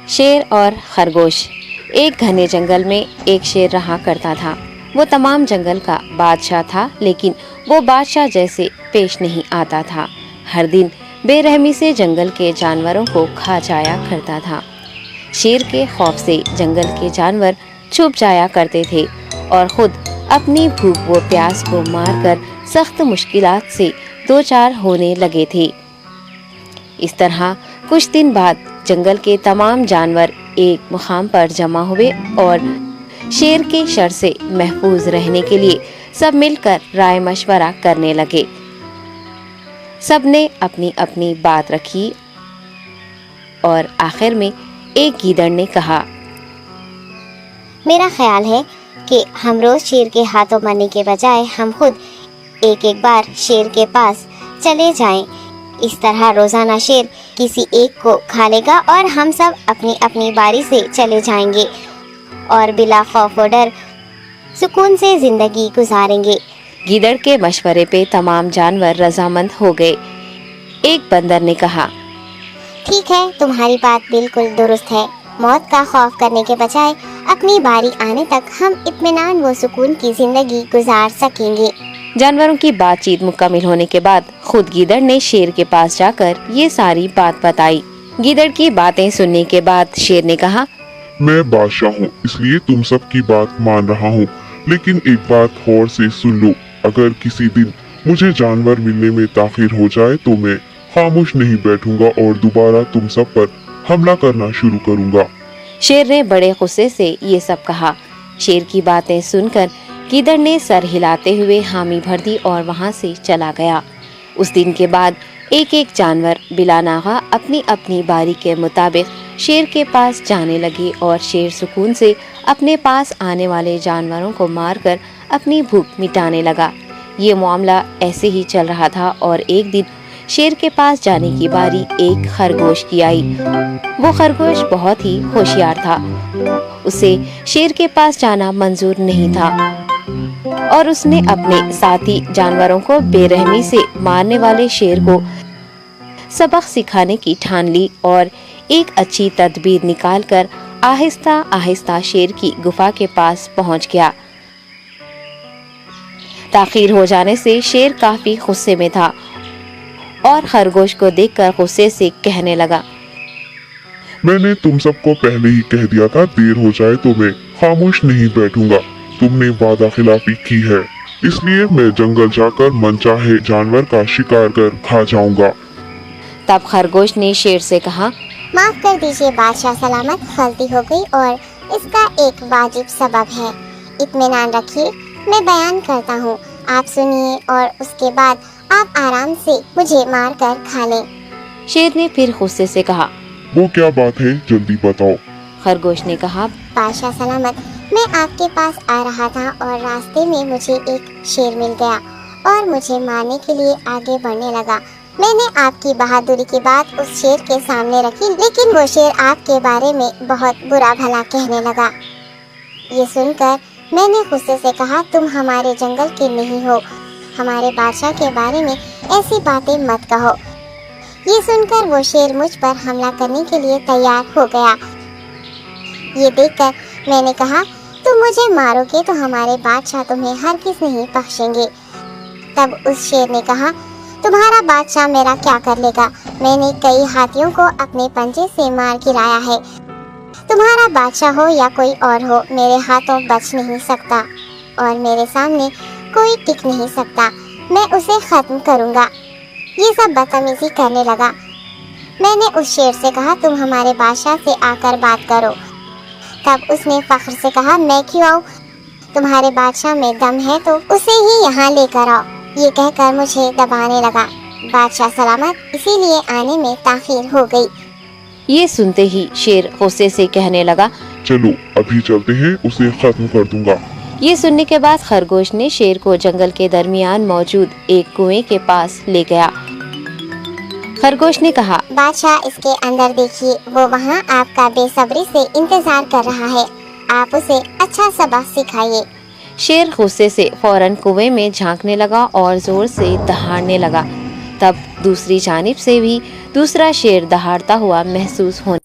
شیر اور خرگوش۔ ایک گھنے جنگل میں ایک شیر رہا کرتا تھا۔ وہ تمام جنگل کا بادشاہ تھا، لیکن وہ بادشاہ جیسے پیش نہیں آتا تھا۔ ہر دن بے رحمی سے جنگل کے جانوروں کو کھا جایا کرتا تھا۔ شیر کے خوف سے جنگل کے جانور چھپ جایا کرتے تھے اور خود اپنی بھوک و پیاس کو مار کر سخت مشکلات سے دوچار ہونے لگے تھے۔ اس طرح کچھ دن بعد جنگل کے تمام جانور ایک مقام پر جمع ہوئے اور شیر کے شر سے محفوظ رہنے کے لیے سب مل کر رائے مشورہ کرنے لگے۔ سب نے اپنی اپنی بات رکھی اور آخر میں ایک گیدڑ نے کہا، میرا خیال ہے کہ ہم روز شیر کے ہاتھوں مرنے کے بجائے ہم خود ایک بار شیر کے پاس چلے جائیں۔ اس طرح روزانہ شیر کسی ایک کو کھا لے گا اور ہم سب اپنی اپنی باری سے چلے جائیں گے اور بلا خوف و ڈر سکون سے زندگی گزاریں گے۔ گیدڑ کے مشورے پہ تمام جانور رضامند ہو گئے۔ ایک بندر نے کہا، ٹھیک ہے، تمہاری بات بالکل درست ہے۔ موت کا خوف کرنے کے بجائے اپنی باری آنے تک ہم اطمینان و سکون کی زندگی گزار سکیں گے۔ جانوروں کی بات چیت مکمل ہونے کے بعد خود گیدڑ نے شیر کے پاس جا کر یہ ساری بات بتائی۔ گیدڑ کی باتیں سننے کے بعد شیر نے کہا، میں بادشاہ ہوں، اس لیے تم سب کی بات مان رہا ہوں، لیکن ایک بات غور سے سن لو۔ اگر کسی دن مجھے جانور ملنے میں تاخیر ہو جائے تو میں خاموش نہیں بیٹھوں گا اور دوبارہ تم سب پر حملہ کرنا شروع کروں گا۔ شیر نے بڑے غصے سے یہ سب کہا۔ شیر کی باتیں سن کر گیدڑ نے سر ہلاتے ہوئے حامی بھر دی اور وہاں سے چلا گیا۔ اس دن کے بعد ایک ایک جانور بلا ناغہ اپنی اپنی باری کے مطابق شیر کے پاس جانے لگے اور شیر سکون سے اپنے پاس آنے والے جانوروں کو مار کر اپنی بھوک مٹانے لگا۔ یہ معاملہ ایسے ہی چل رہا تھا اور ایک دن شیر کے پاس جانے کی باری ایک خرگوش کی آئی۔ وہ خرگوش بہت ہی ہوشیار تھا۔ اسے شیر کے پاس جانا منظور نہیں تھا اور اس نے اپنے ساتھی جانوروں کو بے رحمی سے مارنے والے شیر کو سبق سکھانے کی ٹھان لی اور ایک اچھی تدبیر نکال کر آہستہ آہستہ شیر کی گفا کے پاس پہنچ گیا۔ تاخیر ہو جانے سے شیر کافی غصے میں تھا اور خرگوش کو دیکھ کر غصے سے کہنے لگا، میں نے تم سب کو پہلے ہی کہہ دیا تھا، دیر ہو جائے تو میں خاموش نہیں بیٹھوں گا۔ تم نے وعدہ خلافی کی ہے، اس لیے میں جنگل جا کر من چاہے جانور کا شکار کر کھا جاؤں گا۔ تب خرگوش نے شیر سے کہا، معاف کر دیجیے بادشاہ سلامت، غلطی ہو گئی اور اس کا ایک واجب سبب ہے۔ اطمینان رکھیے، میں بیان کرتا ہوں، آپ سنیے اور اس کے بعد آپ آرام سے مجھے مار کر کھا لیں۔ شیر نے پھر غصے سے کہا، وہ کیا بات ہے، جلدی بتاؤ۔ خرگوش نے کہا، بادشاہ سلامت، میں آپ کے پاس آ رہا تھا اور راستے میں مجھے ایک شیر مل گیا اور مجھے مارنے کے لیے آگے بڑھنے لگا۔ میں نے آپ کی بہادری کی بات اس شیر کے سامنے رکھی، لیکن وہ شیر آپ کے بارے میں بہت برا بھلا کہنے لگا۔ یہ سن کر میں نے غصے سے کہا، تم ہمارے جنگل کے نہیں ہو، ہمارے بادشاہ کے بارے میں ایسی باتیں مت کہو۔ یہ سن کر وہ شیر مجھ پر حملہ کرنے کے لیے تیار ہو گیا۔ یہ دیکھ کر میں نے کہا، تم مجھے مارو گے تو ہمارے بادشاہ تمہیں ہرگز نہیں بخشیں گے۔ تب اس شیر نے کہا، تمہارا بادشاہ میرا کیا کر لے گا؟ میں نے کئی ہاتھیوں کو اپنے پنجے سے مار گرایا ہے۔ تمہارا بادشاہ ہو یا کوئی اور ہو، میرے ہاتھوں بچ نہیں سکتا اور میرے سامنے کوئی ٹک نہیں سکتا۔ میں اسے ختم کروں گا۔ یہ سب بدتمیزی کرنے لگا۔ میں نے اس شیر سے کہا، تم ہمارے بادشاہ سے آ کر بات کرو۔ تب اس نے فخر سے کہا، میں کیوں آؤں؟ تمہارے بادشاہ میں دم ہے تو اسے ہی یہاں لے کر آؤ۔ یہ کہہ کر مجھے دبانے لگا۔ بادشاہ سلامت، اسی لیے آنے میں تاخیر ہو گئی۔ یہ سنتے ہی شیر غصے سے کہنے لگا، چلو ابھی چلتے ہیں، اسے ختم کر دوں گا۔ یہ سننے کے بعد خرگوش نے شیر کو جنگل کے درمیان موجود ایک کنویں کے پاس لے گیا۔ خرگوش نے کہا، بادشاہ اس کے اندر دیکھیے، وہ وہاں آپ کا بے صبری سے انتظار کر رہا ہے، آپ اسے اچھا سبق سکھائیے۔ شیر غصے سے فوراً کنویں میں جھانکنے لگا اور زور سے دہاڑنے لگا۔ تب دوسری جانب سے بھی دوسرا شیر دہاڑتا ہوا محسوس ہونے